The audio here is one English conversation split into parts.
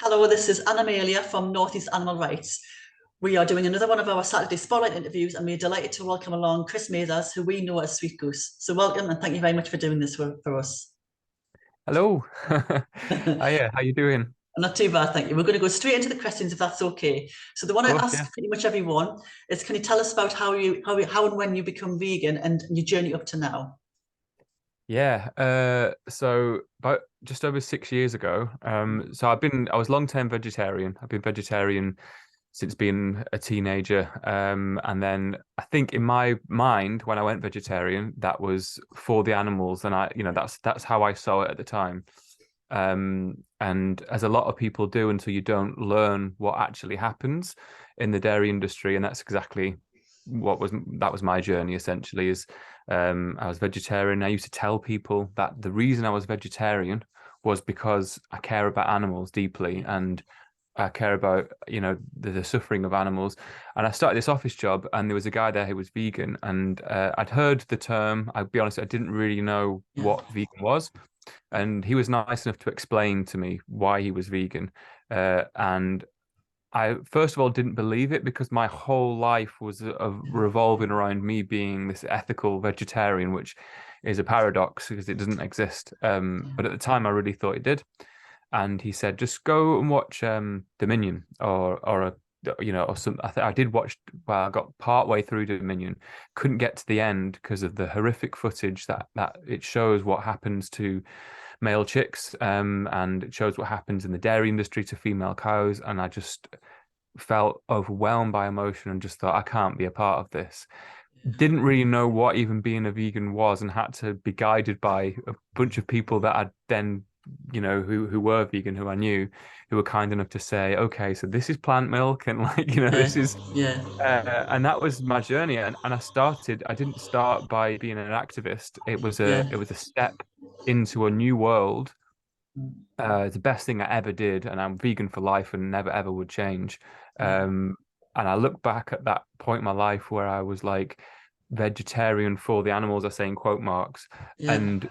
Hello, this is Amelia from Northeast Animal Rights. We are doing another one of our Saturday Spotlight interviews, and we're delighted to welcome along Chris Mazars, who we know as Sweet Goose. So welcome, and thank you very much for doing this for us. Hello. Hiya, how you doing? Not too bad, thank you. We're going to go straight into the questions if that's okay. So the one Of I course, ask yeah. pretty much everyone is, can you tell us about how and when you become vegan and your journey up to now? Yeah. So about just over 6 years ago, so I was long-term vegetarian. I've been vegetarian since being a teenager. And then I think in my mind, when I went vegetarian, that was for the animals, and that's how I saw it at the time. And as a lot of people do until you don't learn what actually happens in the dairy industry, and that's exactly that was my journey essentially. Is I was vegetarian. I used to tell people that the reason I was vegetarian was because I care about animals deeply, and I care about, the suffering of animals. And I started this office job, and there was a guy there who was vegan, and I'd heard the term. I'll be honest, I didn't really know Yeah, what vegan was, and he was nice enough to explain to me why he was vegan. And I first of all didn't believe it because my whole life was revolving around me being this ethical vegetarian, which is a paradox because it doesn't exist. But at the time, I really thought it did. And he said, just go and watch Dominion or a or some. I did watch. Well, I got part way through Dominion, couldn't get to the end because of the horrific footage that it shows what happens to male chicks, and it shows what happens in the dairy industry to female cows, and I just felt overwhelmed by emotion and just thought I can't be a part of this. Didn't really know what even being a vegan was, and had to be guided by a bunch of people that I'd then, who were vegan, who I knew, who were kind enough to say, okay, so this is plant milk, and like, yeah, this is yeah, and that was my journey. And I didn't start by being an activist. yeah. It was a step into a new world. The best thing I ever did, and I'm vegan for life and never ever would change. Um, and I look back at that point in my life where I was like vegetarian for the animals, I say in quote marks, Yeah. and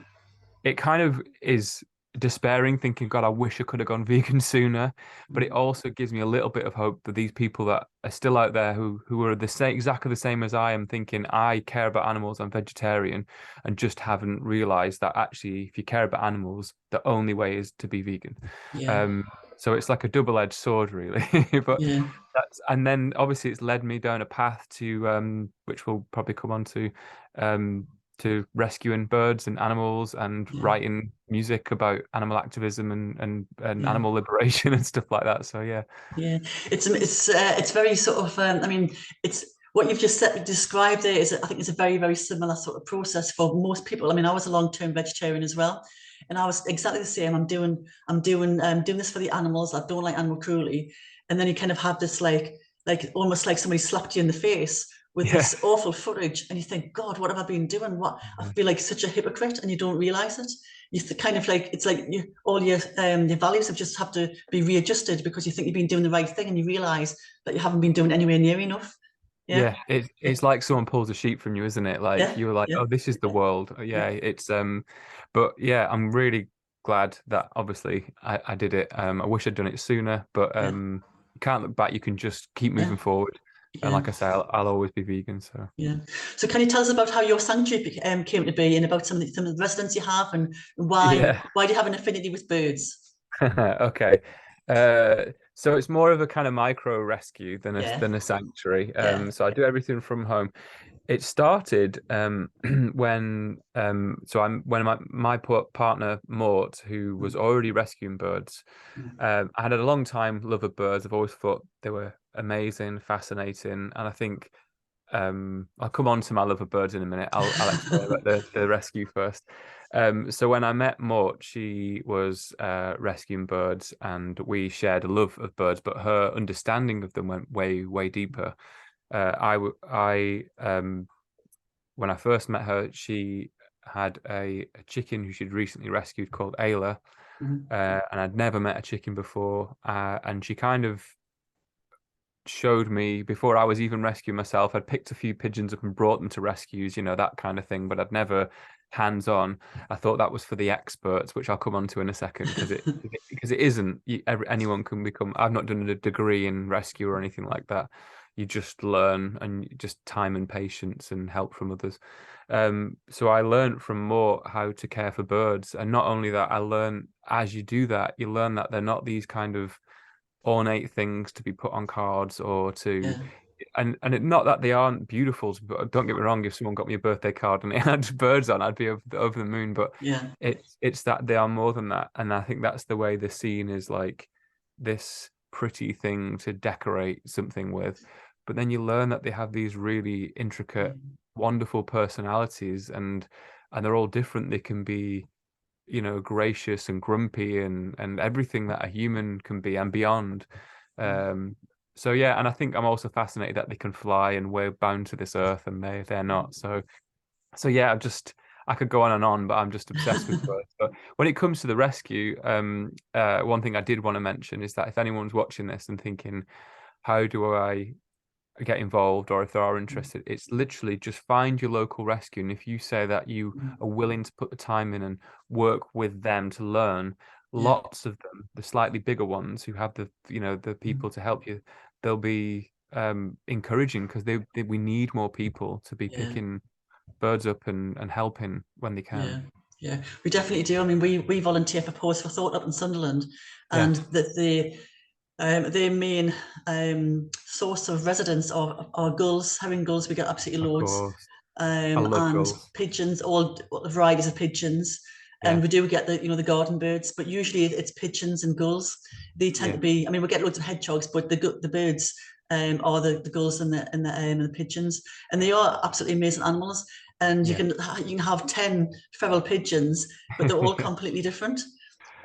it kind of is despairing, thinking, God, I wish I could have gone vegan sooner. But it also gives me a little bit of hope that these people that are still out there who are the same, exactly the same as I am, thinking I care about animals, I'm vegetarian, and just haven't realized that actually, if you care about animals, the only way is to be vegan. Yeah, Um, so it's like a double-edged sword, really. But yeah, and then obviously it's led me down a path to which we'll probably come on um, to rescuing birds and animals and yeah, writing music about animal activism and yeah, animal liberation and stuff like that. So yeah, yeah. It's very sort of. I mean, it's what you've just said, described there is. I think it's a very similar sort of process for most people. I mean, I was a long-term vegetarian as well, and I was exactly the same. I'm doing this for the animals. I don't like animal cruelty, and then you kind of have this like almost like somebody slapped you in the face with yeah, this awful footage, and you think, God, what have I been doing? What I feel like such a hypocrite, and you don't realize it. Kind of like it's like all your values have to be readjusted because you think you've been doing the right thing, and you realize that you haven't been doing anywhere near enough. Yeah, yeah. It's like someone pulls a sheet from you, isn't it? Like yeah, you were like, yeah, oh, this is the world. yeah, Yeah, but yeah, I'm really glad that obviously I did it. I wish I'd done it sooner, but yeah, you can't look back. You can just keep yeah, moving forward. And yeah, like I say, I'll always be vegan. So yeah. So, can you tell us about how your sanctuary came to be, and about some of the residents you have, and why yeah. why do you have an affinity with birds? Okay. So it's more of a kind of micro rescue Yeah, than a sanctuary. yeah, So I do everything from home. It started when when my partner Mort, who was already rescuing birds. I had a long time love of birds. I've always thought they were amazing, fascinating, and I think I'll come on to my love of birds in a minute. I'll explain about the rescue first. So when I met Mort, she was rescuing birds, and we shared a love of birds, but her understanding of them went way deeper. When I first met her, she had a chicken who she'd recently rescued called Ayla, mhm, and I'd never met a chicken before, and she kind of showed me before I was even rescuing myself. I'd picked a few pigeons up and brought them to rescues, that kind of thing, but I'd never hands-on. I thought that was for the experts, which I'll come on to in a second, because it isn't. Anyone can become. I've not done a degree in rescue or anything like that. You just learn, and just time and patience and help from others. So I learned from more how to care for birds, and not only that, I learned as you do that, you learn that they're not these kind of ornate things to be put on cards or to, yeah, not that they aren't beautiful, but don't get me wrong, if someone got me a birthday card and it had birds on, I'd be over the moon. But yeah, it's that they are more than that, and I think that's the way the scene is, like this pretty thing to decorate something with, but then you learn that they have these really intricate, wonderful personalities, and they're all different. They can be, gracious and grumpy and everything that a human can be and beyond. So yeah, and I think I'm also fascinated that they can fly, and we're bound to this earth and they're not. So yeah, I could go on and on, but I'm just obsessed with birds. But when it comes to the rescue, one thing I did want to mention is that if anyone's watching this and thinking, how do I get involved, or if they are interested, it's literally just find your local rescue, and if you say that you are willing to put the time in and work with them to learn, yeah, lots of them, the slightly bigger ones who have the people to help you, they'll be encouraging, because we need more people to be yeah, picking birds up and helping when they can. yeah, yeah. We definitely do. I mean, we volunteer for Pause for Thought up in Sunderland, Yeah, and their main source of residents are gulls, herring gulls. We get absolutely of loads, course. I love and gulls. pigeons, all varieties of pigeons. Yeah, And we do get the garden birds, but usually it's pigeons and gulls. They tend yeah, to be. I mean, we get loads of hedgehogs, but the birds are the gulls and the pigeons, and they are absolutely amazing animals. And yeah. you can have 10 feral pigeons, but they're all completely different.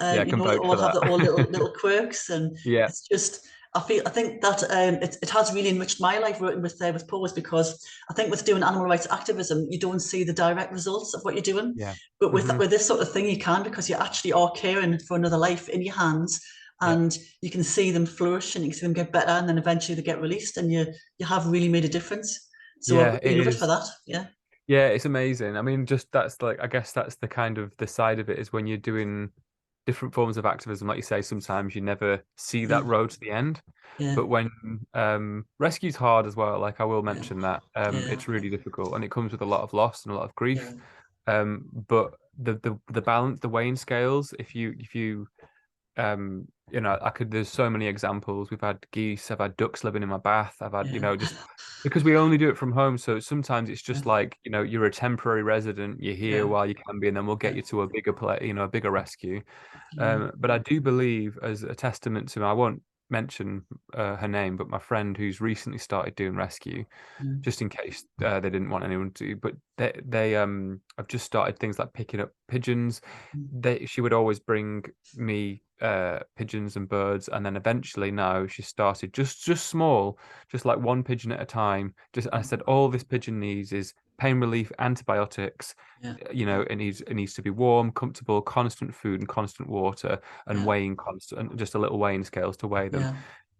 Yeah, I You can know, they vouch all for have that. their own little quirks, and Yeah, it's just. I think that it has really enriched my life working with Pose, because I think with doing animal rights activism, you don't see the direct results of what you're doing, yeah. but Hmm. with this sort of thing, you can, because you actually are caring for another life in your hands, Yeah. and you can see them flourish, and you can see them get better, and then eventually they get released, and you have really made a difference. So Yeah, we it love it for is. that. Yeah, Yeah, it's amazing. I mean, just that's like, I guess that's the kind of the side of it, is when you're doing different forms of activism, like you say, sometimes you never see yeah, that road to the end. yeah, But when rescue's hard as well, like I will yeah, mention that yeah, it's really difficult, and it comes with a lot of loss and a lot of yeah, grief. But the balance, the weighing scales, if you I could, there's so many examples. We've had geese, I've had ducks living in my bath, I've had, yeah, just because we only do it from home. So sometimes it's yeah, just like, you're a temporary resident, you're here yeah, while you can be, and then we'll get yeah, you to a bigger play, a bigger rescue. yeah, But I do believe, as a testament to, I won't mention her name, but my friend who's recently started doing rescue, yeah, just in case they didn't want anyone to, but they have just started things like picking up pigeons. She would always bring me pigeons and birds, and then eventually now she started just small, just like one pigeon at a time. Just, I said, all this pigeon needs is pain relief, antibiotics. yeah, It needs to be warm, comfortable, constant food and constant water, and yeah, weighing constant, just a little weighing scales to weigh them. yeah,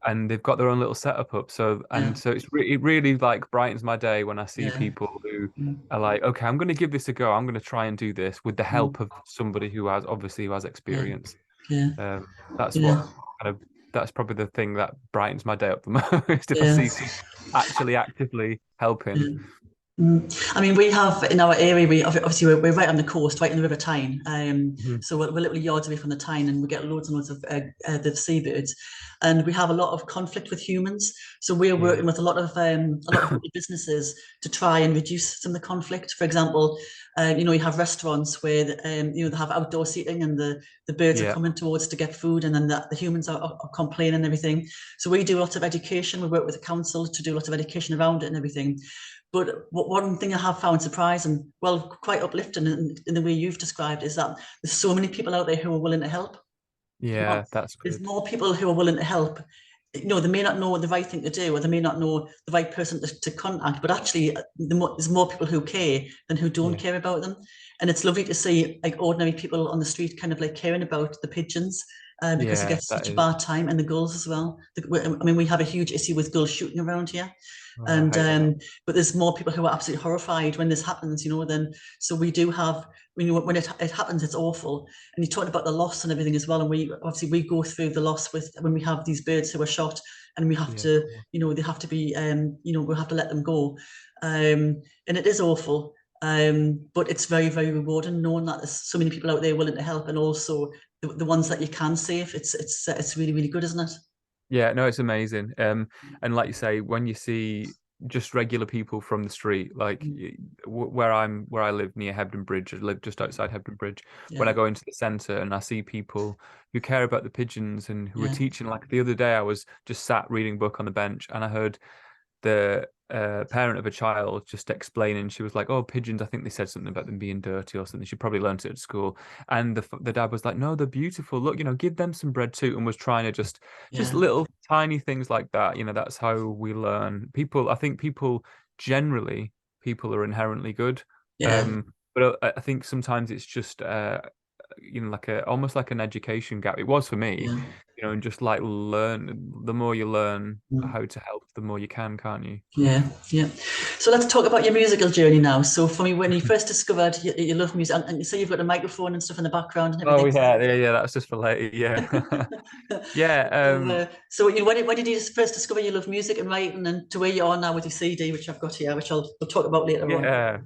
And they've got their own little setup up. So, yeah, it really like brightens my day when I see yeah, people who mm, are like, okay, I'm going to give this a go. I'm going to try and do this with the mm, help of somebody who has yeah, experience. yeah, Um, that's yeah, what kind of that's probably the thing that brightens my day up the most. If I yeah, see someone actually actively helping. yeah. I mean, we have in our area, obviously we're right on the coast, right in the River Tyne. Mhm. So we're literally yards away from the Tyne, and we get loads and loads of the seabirds, and we have a lot of conflict with humans. So we're Yeah, working with a lot of local businesses to try and reduce some of the conflict. For example, you have restaurants where they have outdoor seating, and the birds are yeah, coming towards to get food, and then the humans are complaining and everything. So we do lots of education. We work with the council to do lots of education around it and everything. But one thing I have found surprising, well, quite uplifting in the way you've described, is that there's so many people out there who are willing to help. yeah. Well, That's there's good. more people who are willing to help. They may not know the right thing to do, or they may not know the right person to contact, but actually, there's more people who care than who don't Yeah, care about them. And it's lovely to see like ordinary people on the street kind of like caring about the pigeons, because it Yeah, gets that such a is. bad time, and the girls as well. I mean, we have a huge issue with girls shooting around here. Oh, I And hate that. but there's more people who are absolutely horrified when this happens, then so we do have when it happens, it's awful. And you talked about the loss and everything as well. And we obviously we go through the loss with when we have these birds who are shot, and we have Yeah, to, cool. they have to be, we have to let them go. And it is awful. But it's very, very rewarding knowing that there's so many people out there willing to help, and also the ones that you can save. It's really, really good, isn't it? Yeah, no, it's amazing. And like you say, when you see just regular people from the street, like Mm. where I live near Hebden Bridge, I live just outside Hebden Bridge. When I Yeah, go into the centre and I see people who care about the pigeons and who are yeah, teaching, like the other day, I was just sat reading a book on the bench and I heard the parent of a child just explaining. She was like, "Oh, pigeons. I think they said something about them being dirty or something. She probably learnt it at school." And the dad was like, "No, they're beautiful. Look, give them some bread too." And was trying to just yeah, little tiny things like that. That's how we learn. People, I think people generally, people are inherently good. yeah, But I think sometimes it's just like a almost like an education gap. It was for me, yeah. and just like learn. The more you learn Mm. how to help, the more you can, can't you? Yeah, yeah. So let's talk about your musical journey now. So for me, when you first discovered you love music, and you say you've got a microphone and stuff in the background and Oh everything. yeah, yeah, yeah. That's just for later. Yeah, yeah. So when did you first discover you love music and writing, and to where you are now with your CD, which I've got here, which we'll talk about later on. Yeah.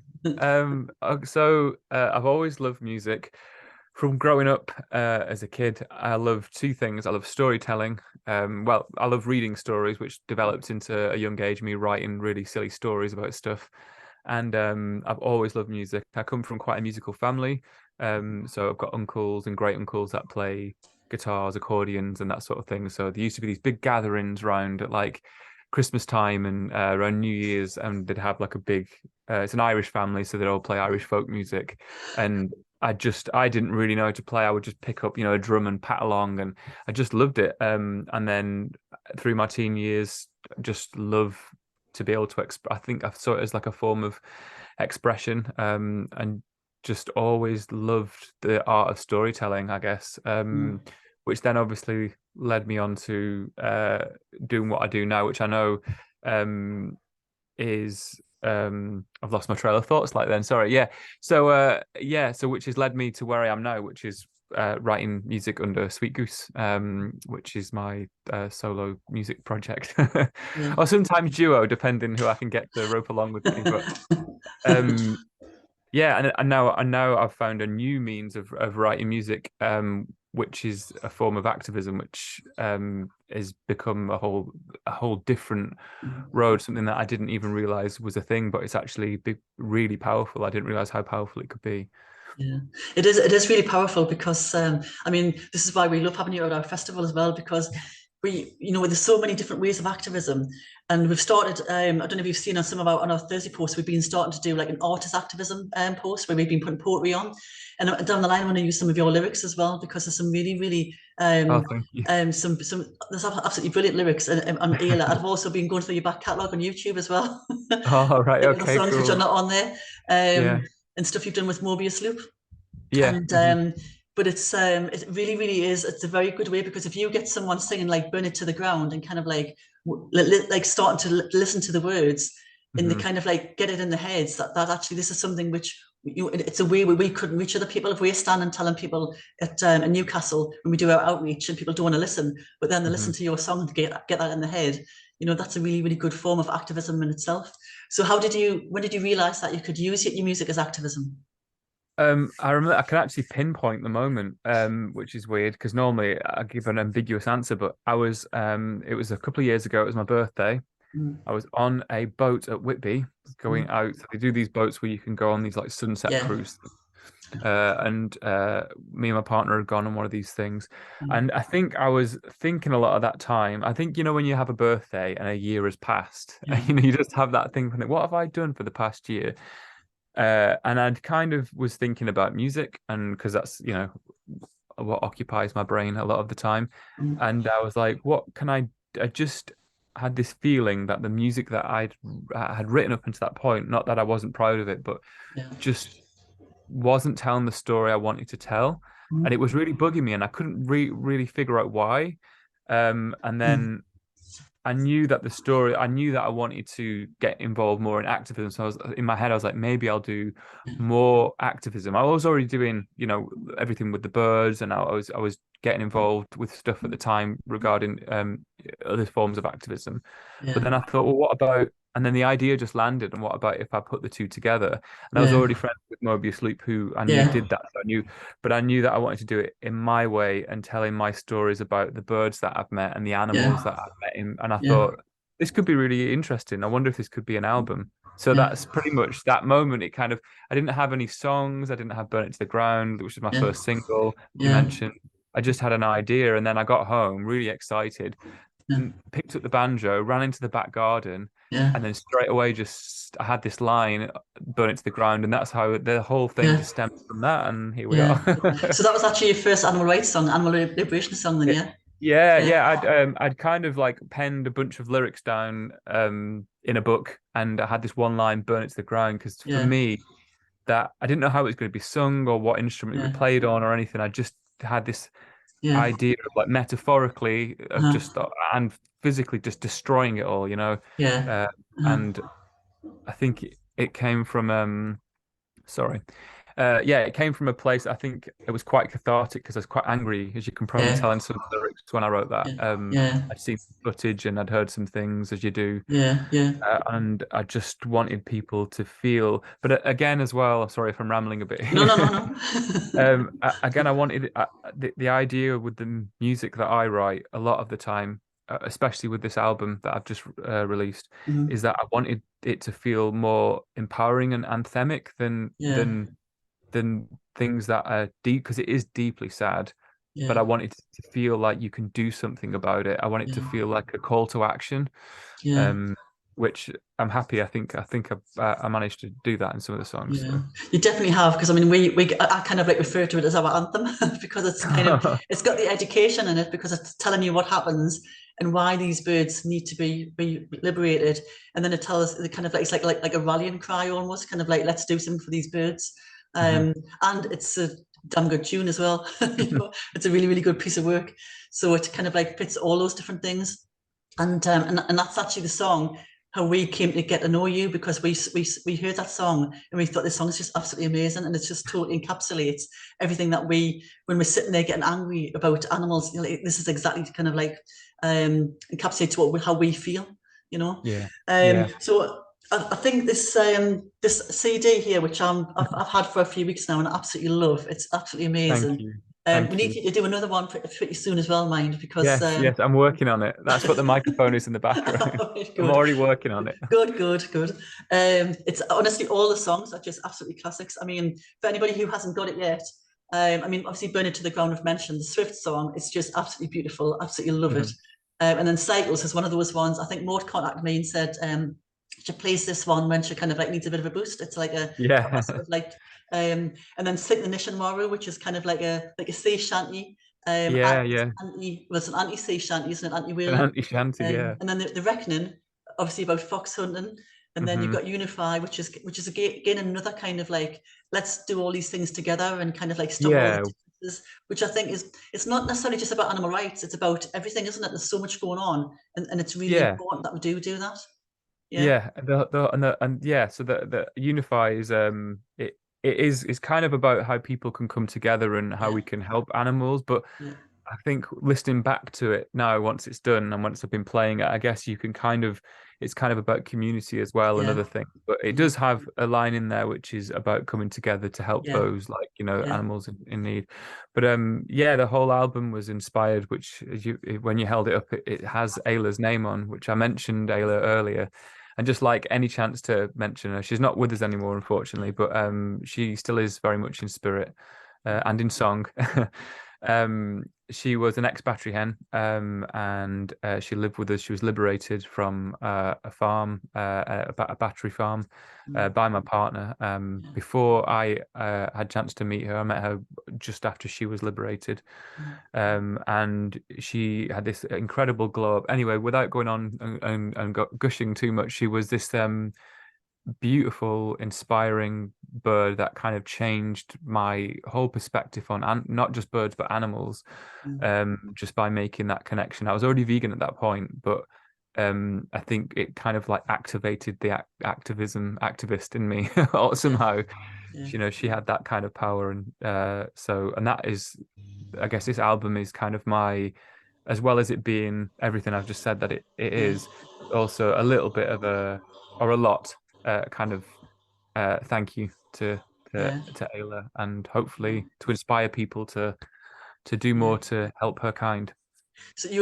I've always loved music. From growing up as a kid, I love two things. I love storytelling. Well, I love reading stories, which developed into a young age, me writing really silly stories about stuff. And I've always loved music. I come from quite a musical family. So I've got uncles and great uncles that play guitars, accordions, and that sort of thing. So there used to be these big gatherings around at like Christmas time and around New Year's, and they'd have like a big. It's an Irish family, so they'd all play Irish folk music, and I didn't really know how to play. I would just pick up, a drum and pat along, and I just loved it. And then through my teen years, just love to be able to I think I saw it as like a form of expression. And just always loved the art of storytelling, I guess. Mm, Which then obviously led me on to doing what I do now, which I know um is I've lost my trail of thoughts like then, sorry. So which has led me to where I am now, which is writing music under Sweet Goose, which is my solo music project. yeah. Or sometimes duo, depending who I can get to rope along with me. But um yeah, and now I've found a new means of writing music, which is a form of activism, which has become a whole different road, something that I didn't even realize was a thing, but it's actually really powerful. I didn't realize how powerful it could be. Yeah, it is. It is really powerful because I mean, this is why we love having you at our festival as well, because there's so many different ways of activism, and we've started. I don't know if you've seen on some of our Thursday posts, we've been starting to do like an artist activism post where we've been putting poetry on, and down the line, I want to use some of your lyrics as well because there's some really, really Oh, thank you. some there's absolutely brilliant lyrics on Aila. I've also been going through your back catalogue on YouTube as well. Oh, right. Other Okay, songs which are cool. not on there, Yeah. and stuff you've done with Mobius Loop. Yeah. And Hmm. but it really, really is. It's a very good way because if you get someone singing like "Burn It to the Ground" and kind of like like starting to listen to the words and they Hmm. kind of like get it in their heads that actually this is something which it's a way where we couldn't reach other people if we're standing telling people at in Newcastle when we do our outreach and people don't want to listen, but then they Hmm. listen to your song to get that in their head. That's a really, really good form of activism in itself. So when did you realize that you could use your music as activism? I remember I can actually pinpoint the moment, which is weird because normally I give an ambiguous answer, but it was a couple of years ago. It was my birthday. Mm, I was on a boat at Whitby going mm, out. They do these boats where you can go on these like sunset yeah. cruise. And Me and my partner had gone on one of these things. Mm, And I think I was thinking a lot of that time. I think, when you have a birthday and a year has passed, yeah. you just have that thing, what have I done for the past year? And I'd kind of was thinking about music, and because that's, what occupies my brain a lot of the time. Mm, And I was like, what can I just had this feeling that the music that I had written up until that point, not that I wasn't proud of it, but yeah. just wasn't telling the story I wanted to tell. and it was really bugging me, and I couldn't really figure out why. And mm, then I knew that I wanted to get involved more in activism. So I was in my head, I was like, maybe I'll do more activism. I was already doing, everything with the birds, and I was getting involved with stuff at the time regarding other forms of activism. But yeah, then I thought, well, what about? And then the idea just landed, and what about if I put the two together? And I was yeah, already friends with Mobius Loop, who I knew yeah, did that. So I knew that I wanted to do it in my way and telling my stories about the birds that I've met and the animals yeah, that I've met in. And I yeah, thought this could be really interesting. I wonder if this could be an album. So yeah, that's pretty much that moment. It kind of, I didn't have any songs. I didn't have Burn It to the Ground, which was my yeah, first single, you yeah, mentioned. I just had an idea, and then I got home really excited, yeah, picked up the banjo, ran into the back garden, yeah, and then straight away just I had this line, "Burn it to the ground," and that's how the whole thing yeah, just stemmed from that. And here we yeah. are. So that was actually your first animal rights song, animal liberation song, then, Yeah, yeah, yeah, yeah, yeah. I'd kind of like penned a bunch of lyrics down in a book, and I had this one line, "Burn it to the ground," because for yeah, me, that I didn't know how it was going to be sung or what instrument it would yeah, be played on or anything. I just had this yeah, idea of like metaphorically of just uh-huh, and physically just destroying it all, yeah, uh, uh-huh, and I think it came from sorry. Yeah, it came from a place. I think it was quite cathartic because I was quite angry, as you can probably yeah, tell in some of the lyrics when I wrote that. yeah, yeah, I'd seen footage and I'd heard some things, as you do, yeah, yeah. and I just wanted people to feel. But again, as well, sorry if I'm rambling a bit No, here. no, no, no. Again, I wanted the idea with the music that I write a lot of the time, especially with this album that I've just released, Mhm. is that I wanted it to feel more empowering and anthemic Yeah, than things that are deep, because it is deeply sad. But yeah, I wanted to feel like you can do something about it. I want it to yeah, feel like a call to action, yeah. um, which I'm happy. I managed to do that in some of the songs. Yeah, you definitely have, because I mean, I kind of like refer to it as our anthem because it's kind of So. it's got the education in it because it's telling you what happens and why these birds need to be liberated, and then it tells the kind of like it's like a rallying cry almost, kind of like let's do something for these birds, Mhm. and it's a damn good tune as well. It's a really really good piece of work, so it kind of like fits all those different things, and that's actually the song how we came to get to know you because we heard that song and we thought this song is just absolutely amazing and it just totally encapsulates everything that we when we're sitting there getting angry about animals. Like, this is exactly kind of like encapsulates how we feel, you know. Yeah, yeah. So I think this CD here, which I've had for a few weeks now and I absolutely love. It's absolutely Thank amazing. you. We Thank need you. you to do another one pretty soon as well, mind, because Yes, yes, I'm working on it. That's what the microphone is in the background. I'm good. already working on it. Good, good, good. It's honestly all the songs are just absolutely classics. I mean, for anybody who hasn't got it yet, I mean, obviously, "Burn It to the Ground" I've mentioned. The Swift song, it's just absolutely beautiful. Absolutely love it. Mhm. And then "Cycles" is one of those ones. I think Maud contacted me and said she plays this one when she kind of like needs a bit of a boost. It's like a Yeah. sort of like, and then "Sing the Nation Maru," which is kind of like a sea shanty. Yeah, yeah. Well, it's an anti sea shanty, isn't it? Anti An whaling. anti-shanty, yeah. And then the Reckoning, obviously about fox hunting, and then you've Hmm. got Unify, which is again another kind of like let's do all these things together and kind of like stop all the Yeah, differences, which I think is it's not necessarily just about animal rights, it's about everything, isn't it? There's so much going on, and it's really yeah. important that we do that. Yeah, Yeah, and yeah, so the Unify is it is kind of about how people can come together and how yeah, we can help animals. But yeah, I think listening back to it now, once it's done and once I've been playing it, I guess you can kind of it's kind of about community as well and yeah, other things. But it mhm, does have a line in there which is about coming together to help yeah, those like, yeah, animals in need. But yeah, the whole album was inspired, which as when you held it up, it has Ayla's name on, which I mentioned Ayla earlier. And just like any chance to mention her, she's not with us anymore, unfortunately, but she still is very much in spirit and in song. She was an ex-battery hen, and she lived with us. She was liberated from a farm, a battery farm, mhm, by my partner. Before I had chance to meet her, I met her just after she was liberated, mhm, and she had this incredible glow up. Anyway, without going on and gushing too much, she was this. beautiful, inspiring bird that kind of changed my whole perspective on not just birds but animals. Mm. Just by making that connection. I was already vegan at that point, but I think it kind of like activated the activist in me or Yeah, somehow. yeah, You know, she had that kind of power, and and that is, I guess, this album is kind of my, as well as it being everything I've just said that it yeah, is, also a little bit of a, or a lot, kind of thank you yeah. to Ayla, and hopefully to inspire people to do Yeah. more to help her kind. So you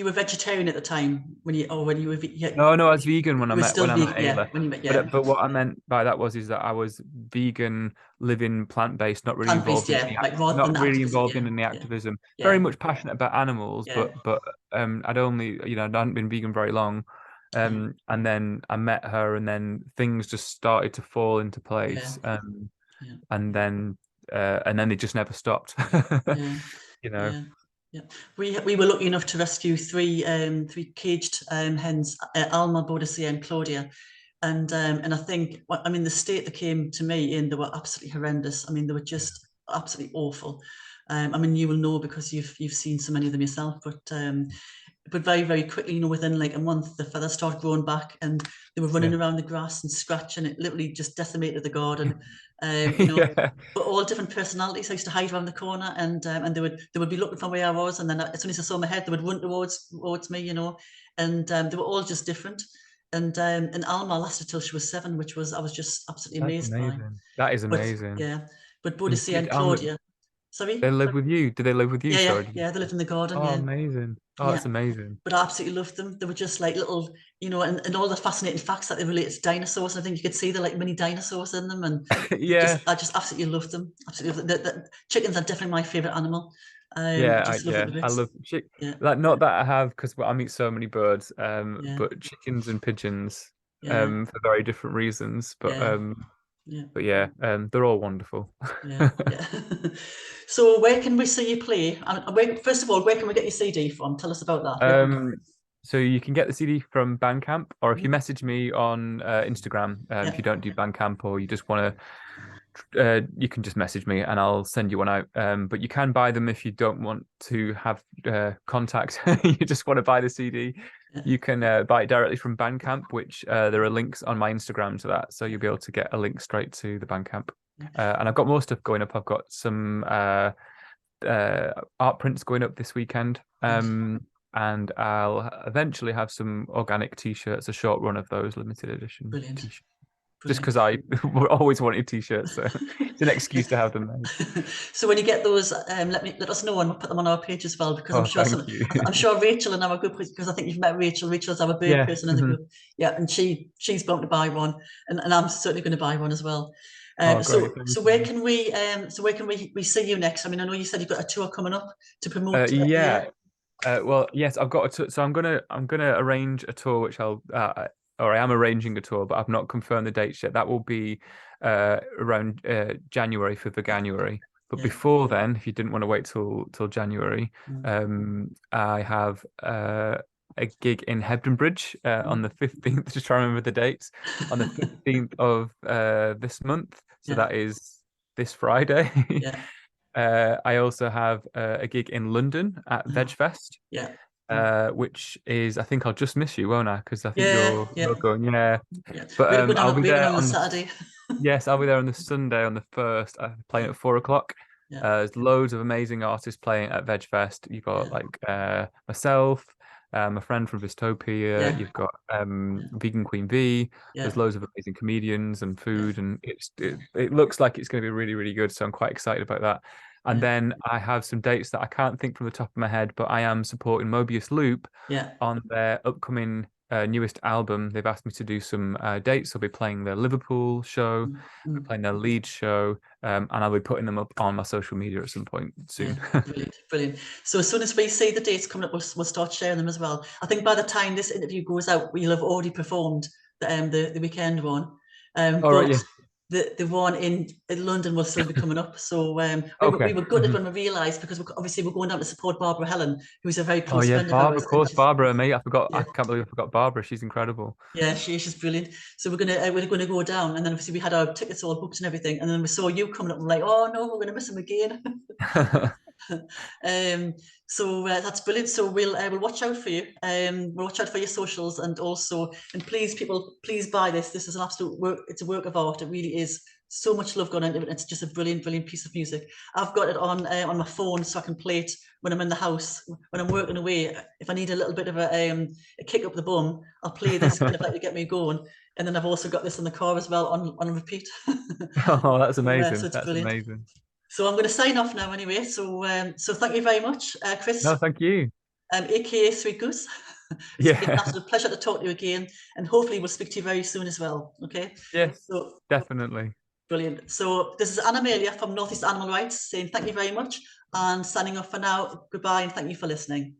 were vegetarian at the time when you, or when you were No, no, I was vegan you were still when I met vegan, yeah, Ayla. when you met, yeah, But what I meant by that was is that I was vegan, living plant-based, not really plant-based, involved in yeah, like rather than not the really activism, involved yeah, in the yeah, activism. Very yeah, much passionate about animals, yeah, but I'd only, I hadn't been vegan very long. yeah, And then I met her, and then things just started to fall into yeah, place. yeah, And then they just never stopped. yeah, You know. yeah. Yeah, we were lucky enough to rescue three caged hens, Alma, Boadicea, and Claudia, and I think, I mean, the state they came to me in, they were absolutely horrendous. I mean, they were just absolutely awful. I mean, you will know because you've seen so many of them yourself, but very, very quickly, within like a month, the feathers started growing back, and they were running Yeah. around the grass and scratching. It literally just decimated the garden. Yeah. But all different personalities. I used to hide around the corner, and they would be looking for where I was, and then as soon as I saw my head, they would run towards me, and they were all just different. And Alma lasted till she was 7, which was I was just absolutely That's amazed by. amazing. That is But amazing. yeah, but And Boadicea and Claudia, they sorry, live with you. Do they live with you? yeah, yeah, Sorry. Did you yeah, they say? lived in the garden, Oh, yeah. amazing. Oh, Yeah, that's amazing. but I absolutely loved them. They were just like little, and all the fascinating facts that they relate to dinosaurs. And I think you could see the like mini dinosaurs in them, and Yeah. I just absolutely loved them. Absolutely, loved them. Chickens are definitely my favorite animal. Just love them Yeah. to I bits. love chick. Yeah, Like, not that I have, because I meet so many birds. yeah, But chickens and pigeons, yeah, for very different reasons. yeah, yeah, Yeah, they're all wonderful. yeah, yeah. So where can we see you play? First of all, where can we get your CD from? Tell us about that. Where can Um, so you can get the CD from Bandcamp, or if you we... message me on Instagram, if you Yeah, don't do Bandcamp, or you just want to, you can just message me and I'll send you one out. But you can buy them if you don't want to have contact. You just want to buy the CD. yeah, You can buy it directly from Bandcamp, which there are links on my Instagram to that, so you'll be able to get a link straight to the Bandcamp. yeah. And I've got more stuff going up. I've got some art prints going up this weekend. Nice. And I'll eventually have some organic t-shirts, a short run of those limited edition Brilliant, t-shirts. Just brilliant. because I always wanted t-shirts, so it's an excuse to have them made. So when you get those, let us know, and we'll put them on our page as well, because Oh, thank you. I'm sure Rachel in our group, because I think you've met Rachel. Rachel's our bird Yeah. person in the Mhm. group. Yeah, and she's bound to buy one, and I'm certainly going to buy one as well. Oh, great. So Thank where you. can we see you next? I mean, I know you said you've got a tour coming up to promote here. Yeah. Well, yes, I've got a tour, so I'm gonna arrange a tour, which or I am arranging a tour, but I've not confirmed the dates yet. That will be around January, 5th of January. But Yeah. before then, if you didn't want to wait till January, Mm. I have a gig in Hebden Bridge on the Mm. 15th. Just try to remember the dates. On the 15th of this month, so Yeah. that is this Friday. Yeah. I also have a gig in London at Uh-huh. VegFest, Yeah. Mm. which is, I think I'll just miss you, won't I? Because I think Yeah. you're Yeah. going, yeah. Yeah. But I'll be We're going there on on the Saturday. yes, I'll be there on the Sunday on the 1st. I'm playing Yeah. at 4 o'clock. Yeah. There's loads of amazing artists playing at VegFest. You've got Yeah. like myself, a friend from Vistopia. Yeah. You've got Vegan Queen V. There's Yeah. loads of amazing comedians and Yeah. food, and it looks like it's going to be really, really good. So I'm quite excited about that. And Yeah. then I have some dates that I can't think from the top of my head, but I am supporting Mobius Loop Yeah. on their upcoming newest album. They've asked me to do some dates. I'll be playing their Liverpool show, Mm. I'll be Mm. playing their Leeds show, and I'll be putting them up on my social media at some point Yeah, soon. brilliant, brilliant. So as soon as we see the dates coming up, we'll start sharing them as well. I think by the time this interview goes out, we'll have already performed the weekend one. All right, But yeah. the one in London will still be coming up. So Okay. we were gutted when we realised, because obviously we're going down to support Barbara Helen, who's a very Oh close yeah, friend of Barbara, ours. of And course, Barbara, mate. I forgot. yeah, I can't believe I forgot Barbara. She's incredible. yeah, she's brilliant. So we're gonna go down, and then obviously we had our tickets all booked and everything, and then we saw you coming up, and we're like, oh no, we're gonna miss him again. So that's brilliant. So we'll watch out for you. We'll watch out for your socials, and also, and please, people, please buy this. This is an absolute work. It's a work of art. It really is. So much love gone into it. It's just a brilliant piece of music. I've got it on my phone, so I can play it when I'm in the house, when I'm working away. If I need a little bit of a kick up the bum, I'll play this kind of like to get me going. And then I've also got this in the car as well on repeat. Oh, that's So amazing. it's That's brilliant. amazing. So I'm going to sign off now anyway. So thank you very much, No, Chris, thank you. aka Sweet Goose. It's been an Yeah. absolute pleasure to talk to you again, and hopefully we'll speak to you very soon as well. Okay. Yes, So definitely. brilliant. So this is Anna Amelia from Northeast Animal Rights saying thank you very much, and signing off for now. Goodbye, and thank you for listening.